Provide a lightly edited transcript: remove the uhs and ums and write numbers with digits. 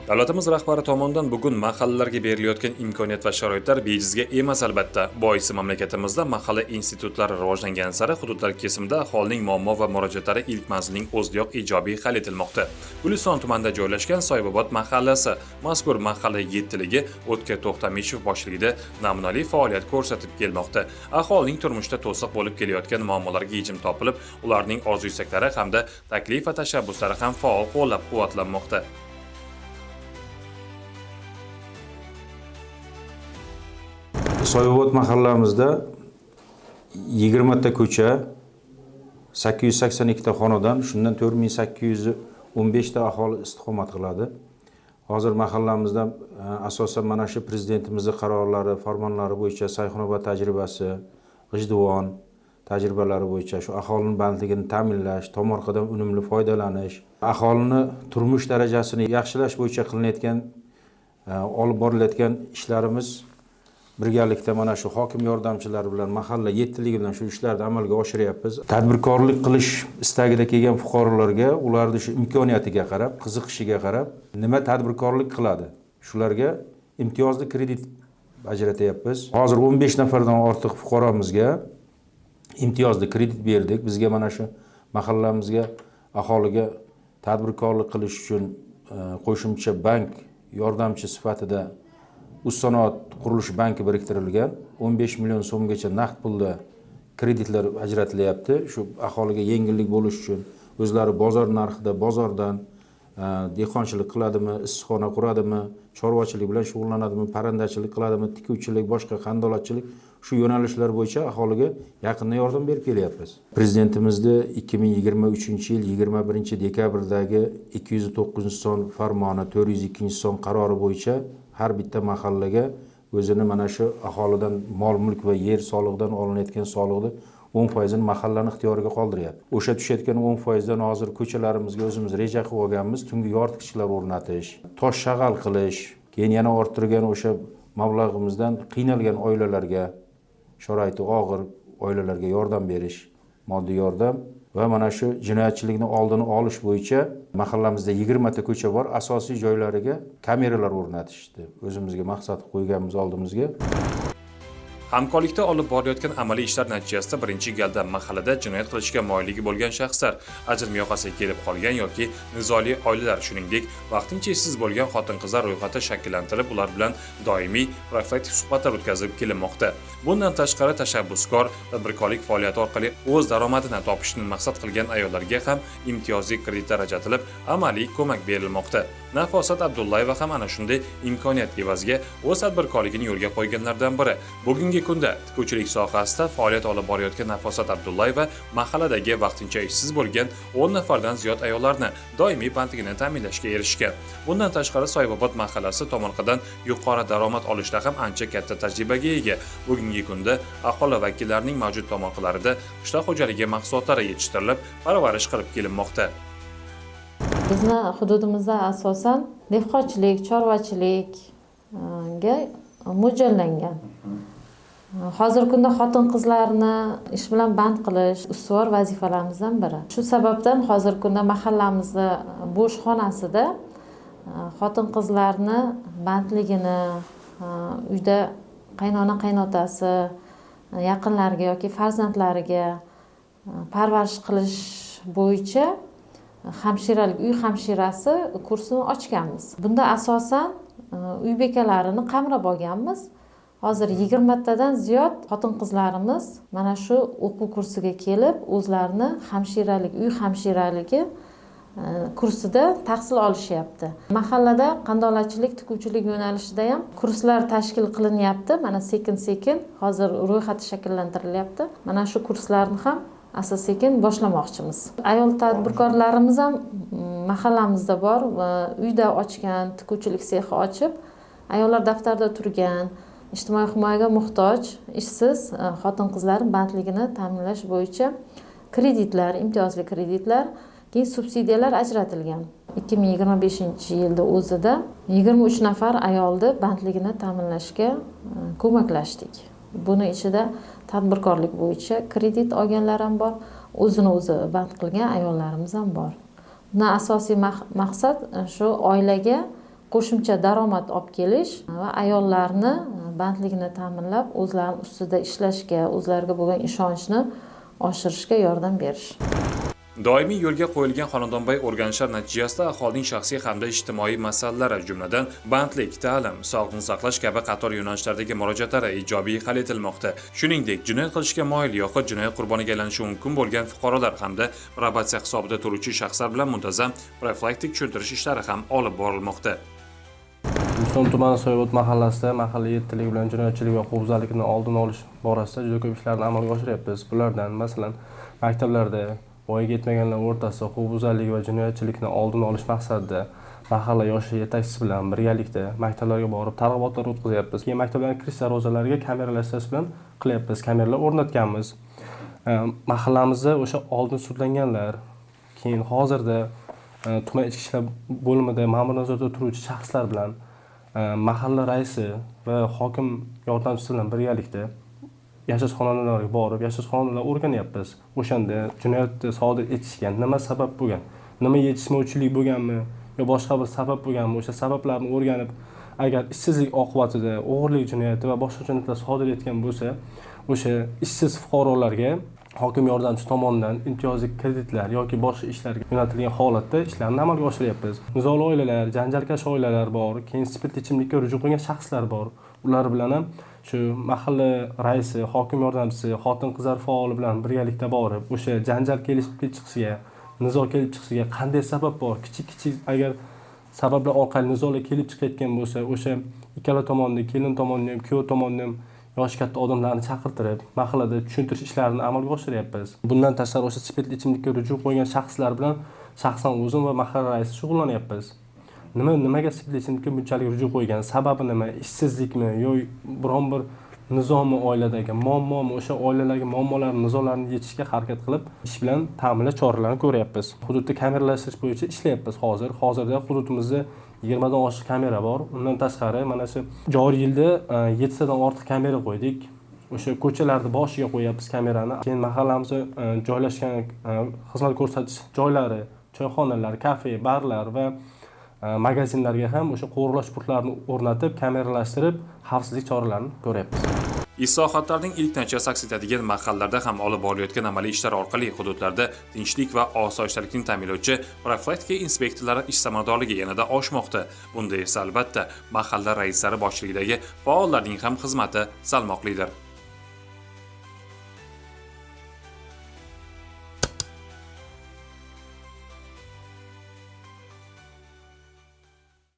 Davlatimiz rahbari tomonidan bugun mahallalarga berilayotgan imkoniyat va sharoitlar bejizga emas albatta. Boisi mamlakatimizda mahalla institutlari rivojlangan sari hududlar kesimida aholining muammo va murojaatlari ilk manzilning o'ziyoq ijobiy hal etilmoqda. Guliston tumanida joylashgan Soyibobod mahallasi mazkur mahalla yettiligi O'tkir To'xtamishev boshchiligida namunali faoliyat ko'rsatib kelmoqda. Aholining turmushda to'siq bo'lib kelayotgan muammolarga yechim topilib, ularning orzu-istaklari hamda taklif va tashabbuslari ham faol qo'llab-quvvatlanmoqda. Soyibobod mahallamizda 20 ta ko'cha, 882 ta xonadon, shundan 4815 ta aholi istiqomat qiladi. Hozir mahallamizda asosan mana shu prezidentimizning qarorlari, farmonlari bo'yicha Sayxunobod tajribasi, G'ijduvon tajribalari bo'yicha shu aholining bandligini ta'minlash, tomorqadan unumli foydalanish, aholini turmush darajasini yaxshilash bo'yicha qilinayotgan olib borilayotgan ishlarimiz birgalikda mana shu hokim yordamchilari bilan mahalla yettiligi bilan shu ishlarni amalga oshiryapmiz. Tadbirkorlik qilish istagida kelgan fuqarolarga ularning shu imkoniyatiga qarab, qiziqishiga qarab nima tadbirkorlik qiladi, shularga imtiyozli kredit ajratyapmiz. Hozir 15 nafardan ortiq fuqaromizga imtiyozli kredit berdik. Bizga mana shu mahallamizga aholiga tadbirkorlik qilish uchun qo'shimcha bank yordamchi sifatida Ussanoat qurilish banki biriktirilgan 15 million so'mgacha naqd pulda kreditlar ajratilyapti. Shu aholiga yengillik bo'lish uchun o'zlari bozor narxida bozordan dehqonchilik qiladimi, issiqxona quradimi, chorvachilik bilan shug'ullanadimi, parrandachilik qiladimi, tikuvchilik, boshqa qandolatchilik shu yo'nalishlar bo'yicha aholiga yaqindan yordam berib kelyapmiz. Prezidentimizning 2023-yil 21-dekabrdagi 209-son farmoni, 402-son qarori bo'yicha har bitta mahallaga o'zini mana shu aholidan mol mulk va yer solig'idan olinayotgan soliqni 10% ni mahallani ixtiyoriga qoldiryapti. O'sha tushayotgan 10% dan hozir ko'chalarimizga o'zimiz reja qilib olganmiz, tungi yoritgichlar o'rnatish, tosh shag'al qilish, keyin yana orttirgan o'sha mablag'imizdan qiynalgan oilalarga, sharoiti og'ir oilalarga yordam berish, moddiy yordam va mana shu jinoyatchilikni oldini olish bo'yicha mahallamizda 20 ta ko'cha bor, asosiy joylariga kameralar o'rnatishdi. O'zimizga maqsad qo'yganmiz oldimizga. Hamkorlikda olib borilayotgan amaliy ishlar natijasida birinchi galda mahallada jinoyat qilishga moyilligi bo'lgan shaxslar, ajrim yoqasiga kelib qolgan yoki nizoli oilalar, shuningdek, vaqtincha ishsiz bo'lgan xotin-qizlar ro'yxati shakllantirib, ular bilan doimiy profilaktik suhbatlar o'tkazilib kelinmoqda. Bundan tashqari tashabbuskor tadbirkorlik faoliyati orqali o'z daromadini topishni maqsad qilgan ayollarga ham imtiyozli kreditlar ajratilib, amaliy ko'mak berilmoqda. Nafosat Abdullayeva ham ana shunday imkoniyat evaziga o'z tadbirkorligini yo'lga qo'yganlardan biri. Bugungi kunda tikuvchilik sohasida faoliyat olib borayotgan Nafosat Abdullayeva mahalladagi vaqtincha ishsiz bo'lgan 10 nafardan ziyod ayollarni doimiy bandligini ta'minlashga erishgan. Bundan tashqari Soyibobod mahallasi tomorqadan yuqori daromad olishda ham ancha katta tajribaga ega. Bugungi kunda aholi vakillarining mavjud tomorqalarida qishloq xo'jaligi mahsulotlari yetishtirilib, parvarish qilib kelinmoqda. Bizni hududimizda asosan dehqonchilik, chorvachilikga mo'ljallangan. Hozirgi kunda xotin-qizlarni ish bilan band qilish ustuvor vazifalarimizdan biri. Shu sababdan hozirgi kunda mahallamizda bo'sh xonasida xotin-qizlarni bandligini, uyda qaynona qaynotasi, yaqinlariga yoki farzandlariga parvarish qilish bo'yicha hamshiralik, uy hamshirasi kursini ochganmiz. Bunda asosan uy bekalarini qamrab olganmiz. Hozir 20 tadan ziyod xotin-qizlarimiz mana shu o'quv kursiga kelib, o'zlarini hamshiralik, uy hamshiraligi kursida tahsil olishyapti. Mahallada qandolatchilik, tikuvchilik yo'nalishida ham kurslar tashkil qilinyapti. Mana sekin-sekin hozir ro'yxati shakllantirilyapti. Mana shu kurslarni ham asta-sekin boshlamoqchimiz. Ayol tadbirkorlarimiz ham mahallamizda bor va uyda ochgan, tikuvchilik sexi ochib, ayollar daftarda turgan, ijtimoiy himoyaga muhtoj, ishsiz xotin-qizlar bandligini ta'minlash bo'yicha kreditlar, imtiyozli kreditlar, keyin subsidiyalar ajratilgan. 2025-yilda o'zida 23 nafar ayolni bandligini ta'minlashga ko'maklashdik. Buni ichida tadbirkorlik bo'yicha kredit olganlar ham bor, o'zini o'zi band qilgan ayollarimiz ham bor. Bunda asosiy maqsad shu oilaga qo'shimcha daromad olib kelish va ayollarni bandligini ta'minlab, o'zlarini ustida ishlashga, o'zlariga bo'lgan ishonchni oshirishga yordam berish. Doimiy yo'lga qo'yilgan xonadonbay o'rganishlar natijasida aholining shaxsiy hamda ijtimoiy masalalari, jumladan bandlik, ta'lim, sog'liqni saqlash kabi qator yo'nalishlardagi murojaatlari ijobiy hal etilmoqda. Shuningdek, jinoyat qilishga moyil yoxud jinoyat qurboniga aylanishi mumkin bo'lgan fuqarolar hamda probatsiya hisobida turuvchi shaxslar bilan muntazam profilaktik tushuntirish ishlari ham olib borilmoqda. Guliston tumani Soyobod mahallasida mahalliy yettilik bilan jinoyatchilik va huquqbuzarlikni oldini olish borasida juda ko'p ishlarni amalga oshiryapmiz. Bulardan masalan, maktablarda voyaga yetmaganlar o'rtasida huquqbuzarlik va jinoyatchilikni oldini olish maqsadida mahalla yosh yetakchisi bilan birgalikda maktablarga borib targ'ibotlar o'tkazyapmiz. Keyin maktablarning kirish darvozalariga kameralashtirish bilan qilyapmiz, kameralar o'rnatganmiz. Mahallamizda o'sha oldin sudlanganlar, keyin hozirda tuman ichki ishlar bo'limida ma'mur nazoratida turuvchi shaxslar bilan mahalla raisi va hokim yordamchisi bilan birgalikda yashash xonadonlariga borib, yashash xonadonlarini o'rganyapmiz. O'shanda jinoyatni sodir etishga nima sabab bo'lgan, nima yetishmovchilik bo'lganmi yo boshqa bir sabab bo'lganmi, o'sha sabablarni o'rganib, agar ishsizlik oqibatida o'g'irlik jinoyati va boshqa jinoyatlar sodir etgan bo'lsa, o'sha ishsiz fuqarolarga hokim yordamchisi tomonidan imtiyozli kreditlar yoki boshqa ishlarga yo'naltirilgan holatda ishlarni amalga oshiryapmiz. Nizoli oilalar, janjalkash oilalar bor, keyin spirtli ichimlikka ruju qilgan shaxslar bor. Ular bilan ham shu mahalla raisi, hokim yordamchisi, xotin-qizlar faoli bilan birgalikda borib, o'sha janjal kelib chiqishiga, nizo kelib chiqishiga qanday sabab bor? Kichik agar sabablar orqali nizolar kelib chiqayotgan bo'lsa, o'sha ikkala tomonni, kelin tomonni ham, kuyov tomonni ham yoshi katta odamlarni chaqirtirib, mahallada tushuntirish ishlarini amalga oshiryapmiz. Bundan tashqari o'sha spirtli ichimlikka ruju qo'ygan shaxslar bilan shaxsan o'zim va mahalla raisi shug'ullanyapmiz. Nimaga spirtli ichimlikka bunchalik ruju qo'ygan? Sababi nima? Ishsizlikmi yoki biron bir nizommi, oiladagi muammomi, o'sha oilalardagi muammolarni, nizolarni yechishga harakat qilib, ish bilan ta'minlash choralarini ko'ryapmiz. Hududda kameralashtirish bo'yicha ishlayapmiz hozir. Hozirda hududimizda 20 dan oshiq kamera bor. Undan tashqari mana shu joriy yilda 7 dan ortiq kamera qo'ydik. O'sha ko'chalarning boshiga qo'yapmiz kamerani. Keyin mahallamizda joylashgan xizmat ko'rsatish joylari, choyxonalar, kafe, barlar va magazinlarga ham o'sha qo'riqlash punktlarini o'rnatib, kameralashtirib, xavfsizlik choralarini ko'ryapmiz. Islohotlarning ilk natijasi aks etadigan mahallalarda ham olib borilayotgan amaliy ishlar orqali hududlarda tinchlik va osoyishtalikni ta'minlovchi profilaktika inspektorlari ish samaradorligi yanada oshmoqda. Bunda esa albatta mahalla raislari boshchiligidagi faollarning ham xizmati salmoqlidir.